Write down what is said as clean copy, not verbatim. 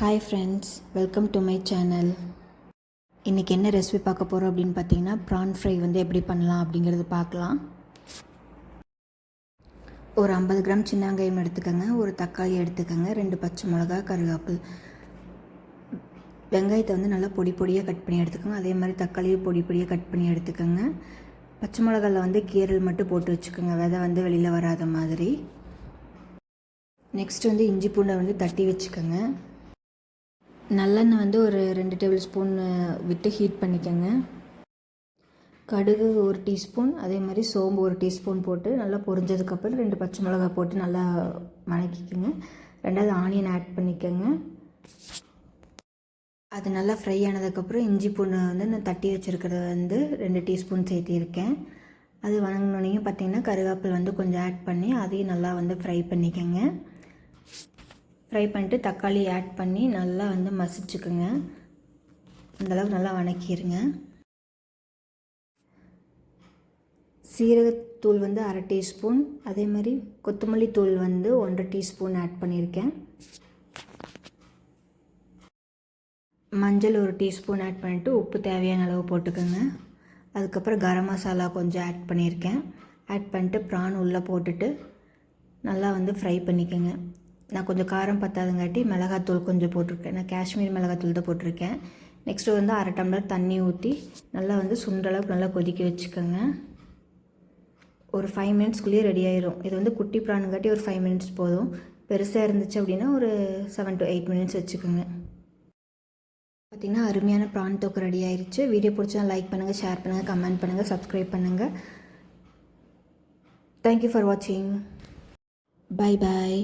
Hi friends, welcome to my channel. இன்றைக்கி என்ன recipe பார்க்க போகிறோம் அப்படின்னு பார்த்தீங்கன்னா, ப்ரான் ஃப்ரை வந்து எப்படி பண்ணலாம் அப்படிங்கிறது பார்க்கலாம். ஒரு 50 கிராம் சின்ன வெங்காயம் எடுத்துக்கோங்க, ஒரு தக்காளி எடுத்துக்கோங்க, 2 பச்சை மிளகா, கருவேப்பில். வெங்காயத்தை வந்து நல்லா பொடி பொடியாக கட் பண்ணி எடுத்துக்கோங்க. அதே மாதிரி தக்காளியை பொடி பொடியாக கட் பண்ணி எடுத்துக்கோங்க. பச்சை மிளகாவில் வந்து கீரல் மட்டும் போட்டு வச்சுக்கோங்க, விதை வந்து வெளியில் வராத மாதிரி. நெக்ஸ்ட் வந்து இஞ்சி பூண்டை வந்து தட்டி வச்சுக்கோங்க. நல்லெண்ணெய் வந்து ஒரு 2 டேபிள் ஸ்பூன் விட்டு ஹீட் பண்ணிக்கோங்க. கடுகு 1 டீஸ்பூன், அதே மாதிரி சோம்பு 1 டீஸ்பூன் போட்டு நல்லா பொரிஞ்சதுக்கப்புறம் 2 பச்சை மிளகாய் போட்டு நல்லா வதக்கிக்கோங்க. 2வது ஆனியன் ஆட் பண்ணிக்கோங்க. அது நல்லா ஃப்ரை ஆனதுக்கப்புறம் இஞ்சி பூண்டு வந்து நான் தட்டி வச்சுருக்கிறத வந்து 2 டீஸ்பூன் சேர்த்திருக்கேன். அது வதங்கினோடனே பார்த்திங்கன்னா கருவேப்பில் வந்து கொஞ்சம் ஆட் பண்ணி அதையும் நல்லா வந்து ஃப்ரை பண்ணிக்கோங்க. ஃப்ரை பண்ணிட்டு தக்காளி ஆட் பண்ணி நல்லா வந்து மசிச்சுக்குங்க. அந்தளவுக்கு நல்லா வதக்கிடுங்க. சீரகத்தூள் வந்து 1/2 டீஸ்பூன், அதே மாதிரி கொத்தமல்லி தூள் வந்து 1 டீஸ்பூன் ஆட் பண்ணியிருக்கேன். மஞ்சள் 1 டீஸ்பூன் ஆட் பண்ணிவிட்டு உப்பு தேவையான அளவு போட்டுக்கோங்க. அதுக்கப்புறம் கரம் மசாலா கொஞ்சம் ஆட் பண்ணியிருக்கேன். ஆட் பண்ணிட்டு ப்ரான் உள்ளே போட்டுட்டு நல்லா வந்து ஃப்ரை பண்ணிக்கோங்க. நான் கொஞ்சம் காரம் பத்தாதுங்காட்டி மிளகாத்தூள் கொஞ்சம் போட்டிருக்கேன். நான் காஷ்மீர் மிளகாத்தூள் தான் போட்டிருக்கேன். நெக்ஸ்ட்டு வந்து 1/2 டம்ளர் தண்ணி ஊற்றி நல்லா வந்து சுண்டளவுக்கு நல்லா கொதிக்க வச்சுக்கோங்க. ஒரு 5 மினிட்ஸ்க்குள்ளேயே ரெடி ஆயிரும். இது வந்து குட்டி ப்ரானுங்காட்டி ஒரு 5 மினிட்ஸ் போதும். பெருசாக இருந்துச்சு அப்படின்னா ஒரு 7 to 8 மினிட்ஸ் வச்சுக்கோங்க. பார்த்திங்கன்னா அருமையான ப்ரான் தொக்கு ரெடி ஆயிடுச்சு. வீடியோ பிடிச்சா லைக் பண்ணுங்கள், ஷேர் பண்ணுங்கள், கமெண்ட் பண்ணுங்கள், சப்ஸ்கிரைப் பண்ணுங்கள். தேங்க்யூ ஃபார் வாட்சிங். Bye bye.